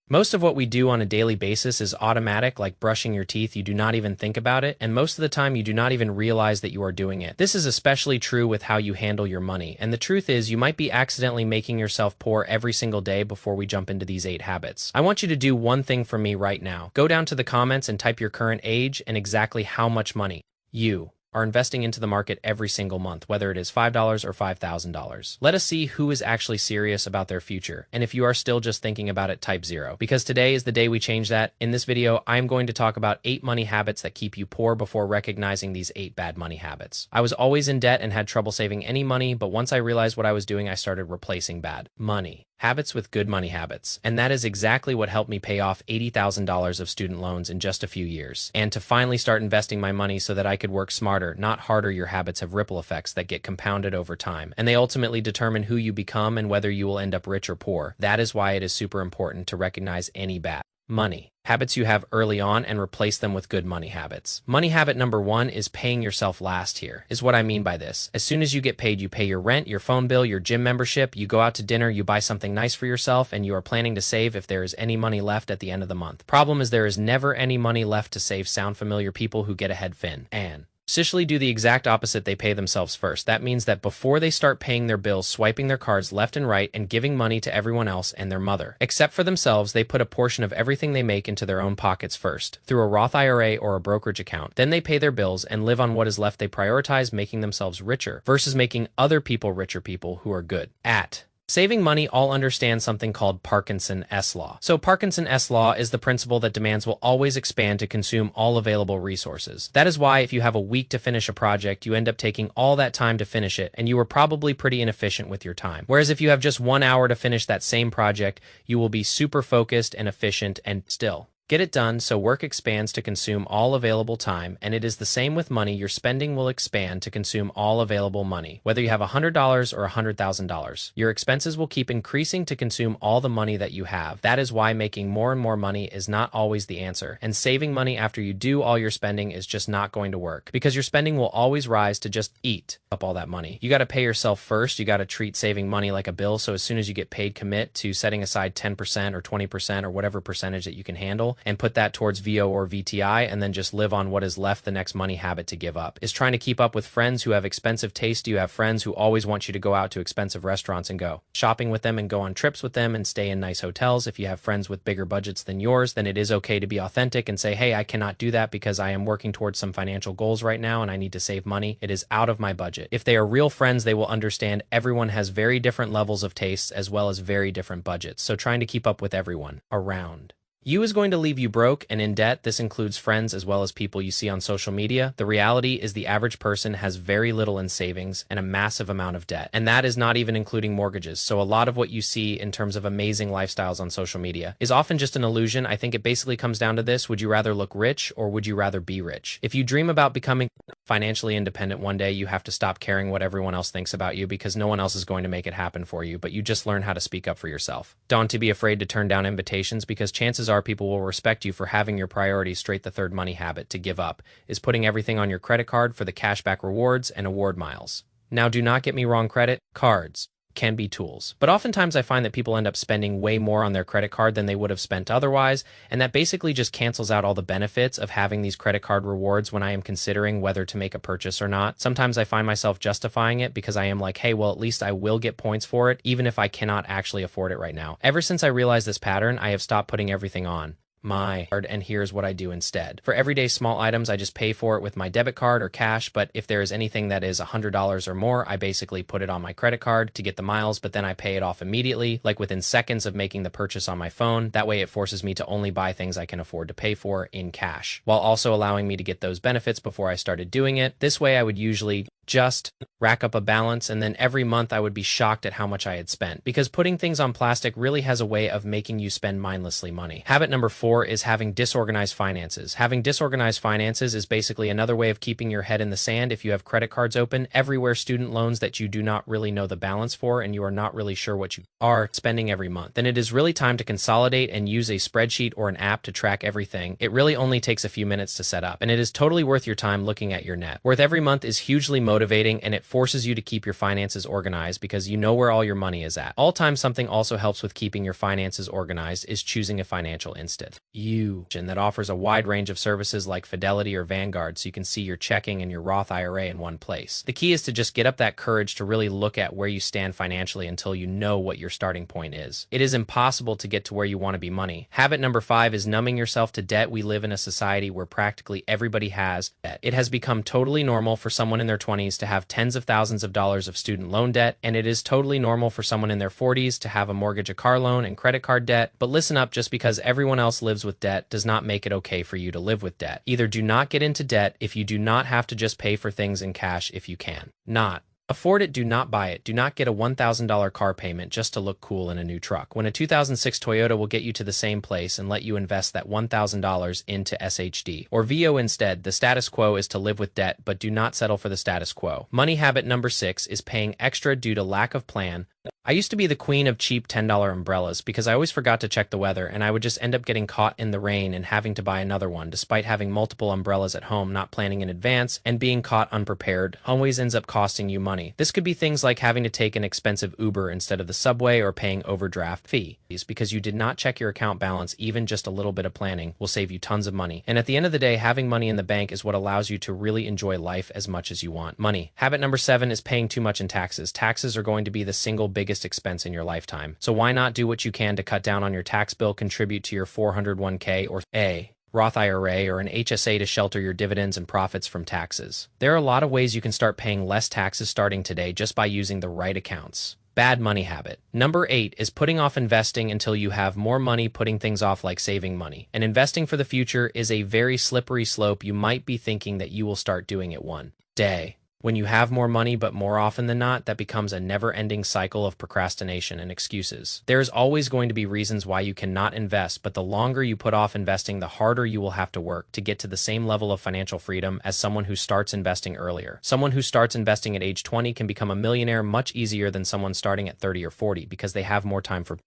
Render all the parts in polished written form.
Most of what we do on a daily basis is automatic, like brushing your teeth. You do not even think about it, and most of the time you do not even realize that you are doing it. This is especially true with how you handle your money, and the truth is you might be accidentally making yourself poor every single day. Before we jump into these 8 habits, I want you to do one thing for me right now. Go down to the comments and type your current age and exactly how much money you are investing into the market every single month, whether it is $5 or $5,000. Let us see who is actually serious about their future. And if you are still just thinking about it, type 0. Because today is the day we change that. In this video, I'm going to talk about 8 money habits that keep you poor before recognizing these 8 bad money habits. I was always in debt and had trouble saving any money, but once I realized what I was doing, I started replacing bad money habits with good money habits. And that is exactly what helped me pay off $80,000 of student loans in just a few years. And to finally start investing my money so that I could work smarter, not harder. Your habits have ripple effects that get compounded over time, and they ultimately determine who you become and whether you will end up rich or poor. That is why it is super important to recognize any bad money habits you have early on and replace them with good money habits. Money habit number 1 is paying yourself last. Here is what I mean by this. As soon as you get paid, you pay your rent, your phone bill, your gym membership, you go out to dinner, you buy something nice for yourself, and you are planning to save if there is any money left at the end of the month. Problem is there is never any money left to save. Sound familiar? People who get ahead and Sicily do the exact opposite. They pay themselves first. That means that before they start paying their bills, swiping their cards left and right, and giving money to everyone else and their mother, except for themselves, they put a portion of everything they make into their own pockets first, through a Roth IRA or a brokerage account. Then they pay their bills and live on what is left. They prioritize making themselves richer versus making other people richer. People who are good at saving money all understand something called Parkinson's law. So Parkinson's law is the principle that demands will always expand to consume all available resources. That is why if you have a week to finish a project, you end up taking all that time to finish it, and you are probably pretty inefficient with your time. Whereas if you have just 1 hour to finish that same project, you will be super focused and efficient and still get it done. So work expands to consume all available time, and it is the same with money. Your spending will expand to consume all available money. Whether you have $100 or $100,000, your expenses will keep increasing to consume all the money that you have. That is why making more and more money is not always the answer, and saving money after you do all your spending is just not going to work, because your spending will always rise to just eat up all that money. You got to pay yourself first. You got to treat saving money like a bill. So as soon as you get paid, commit to setting aside 10% or 20% or whatever percentage that you can handle, and put that towards VO or VTI, and then just live on what is left. The next money habit to give up is trying to keep up with friends who have expensive taste. You have friends who always want you to go out to expensive restaurants and go shopping with them and go on trips with them and stay in nice hotels. If you have friends with bigger budgets than yours, then it is okay to be authentic and say, hey, I cannot do that because I am working towards some financial goals right now and I need to save money. It is out of my budget. If they are real friends, they will understand everyone has very different levels of tastes as well as very different budgets. So trying to keep up with everyone around you is going to leave you broke and in debt. This includes friends as well as people you see on social media. The reality is the average person has very little in savings and a massive amount of debt. And that is not even including mortgages. So a lot of what you see in terms of amazing lifestyles on social media is often just an illusion. I think it basically comes down to this. Would you rather look rich or would you rather be rich? If you dream about becoming financially independent one day, you have to stop caring what everyone else thinks about you, because no one else is going to make it happen for you, but you just learn how to speak up for yourself. Don't be afraid to turn down invitations, because chances are people will respect you for having your priorities straight. The third money habit to give up is putting everything on your credit card for the cashback rewards and award miles. Now, do not get me wrong, credit cards can be tools, but oftentimes I find that people end up spending way more on their credit card than they would have spent otherwise, and that basically just cancels out all the benefits of having these credit card rewards when I am considering whether to make a purchase or not. Sometimes I find myself justifying it because I am like, hey, well, at least I will get points for it, even if I cannot actually afford it right now. Ever since I realized this pattern, I have stopped putting everything on my card, and here's what I do instead. For everyday small items, I just pay for it with my debit card or cash, but if there is anything that is $100 or more, I basically put it on my credit card to get the miles, but then I pay it off immediately, like within seconds of making the purchase on my phone. That way it forces me to only buy things I can afford to pay for in cash, while also allowing me to get those benefits before I started doing it. This way I would usually just rack up a balance, and then every month I would be shocked at how much I had spent, because putting things on plastic really has a way of making you spend mindlessly money. Habit number 4 is having disorganized finances. Having disorganized finances is basically another way of keeping your head in the sand. If you have credit cards open everywhere, student loans that you do not really know the balance for, and you are not really sure what you are spending every month, then it is really time to consolidate and use a spreadsheet or an app to track everything. It really only takes a few minutes to set up, and it is totally worth your time looking at your net worth every month. Is hugely motivating, and it forces you to keep your finances organized because you know where all your money is at. All-time something also helps with keeping your finances organized is choosing a financial institution that offers a wide range of services like Fidelity or Vanguard so you can see your checking and your Roth IRA in one place. The key is to just get up that courage to really look at where you stand financially until you know what your starting point is. It is impossible to get to where you want to be money. Habit number 5 is numbing yourself to debt. We live in a society where practically everybody has debt. It has become totally normal for someone in their 20s to have tens of thousands of dollars of student loan debt, and it is totally normal for someone in their 40s to have a mortgage, a car loan, and credit card debt. But listen up, just because everyone else lives with debt does not make it okay for you to live with debt. Either do not get into debt if you do not have to just pay for things in cash if you can. Not afford it, do not buy it. Do not get a $1,000 car payment just to look cool in a new truck, when a 2006 Toyota will get you to the same place and let you invest that $1,000 into SHD or VO instead. The status quo is to live with debt, but do not settle for the status quo. Money habit number 6 is paying extra due to lack of plan. I used to be the queen of cheap $10 umbrellas because I always forgot to check the weather, and I would just end up getting caught in the rain and having to buy another one despite having multiple umbrellas at home, not planning in advance, and being caught unprepared always ends up costing you money. This could be things like having to take an expensive Uber instead of the subway or paying overdraft fees because you did not check your account balance. Even just a little bit of planning will save you tons of money. And at the end of the day, having money in the bank is what allows you to really enjoy life as much as you want. Money. Habit number 7 is paying too much in taxes. Taxes are going to be the single biggest expense in your lifetime. So why not do what you can to cut down on your tax bill, contribute to your 401k or a Roth IRA or an HSA to shelter your dividends and profits from taxes. There are a lot of ways you can start paying less taxes starting today just by using the right accounts. Bad money habit. Number 8 is putting off investing until you have more money. Putting things off like saving money and investing for the future is a very slippery slope. You might be thinking that you will start doing it one day when you have more money, but more often than not, that becomes a never-ending cycle of procrastination and excuses. There is always going to be reasons why you cannot invest, but the longer you put off investing, the harder you will have to work to get to the same level of financial freedom as someone who starts investing earlier. Someone who starts investing at age 20 can become a millionaire much easier than someone starting at 30 or 40 because they have more time for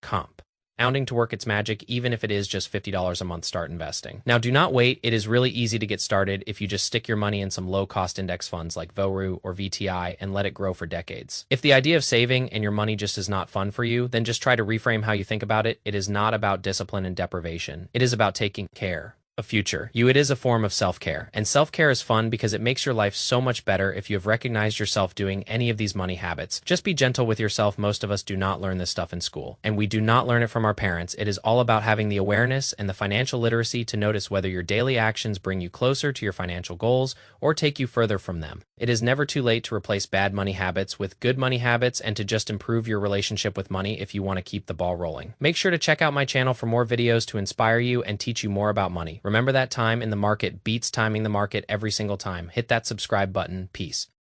compounding to work its magic, even if it is just $50 a month. Start investing. Now, do not wait. It is really easy to get started if you just stick your money in some low-cost index funds like VOO or VTI and let it grow for decades. If the idea of saving and your money just is not fun for you, then just try to reframe how you think about it. It is not about discipline and deprivation. It is about taking care of future you. It is a form of self-care, and self-care is fun because it makes your life so much better. If you have recognized yourself doing any of these money habits, just be gentle with yourself. Most of us do not learn this stuff in school, and we do not learn it from our parents. It is all about having the awareness and the financial literacy to notice whether your daily actions bring you closer to your financial goals or take you further from them. It is never too late to replace bad money habits with good money habits and to just improve your relationship with money if you want to keep the ball rolling. Make sure to check out my channel for more videos to inspire you and teach you more about money. Remember that time in the market beats timing the market every single time. Hit that subscribe button. Peace.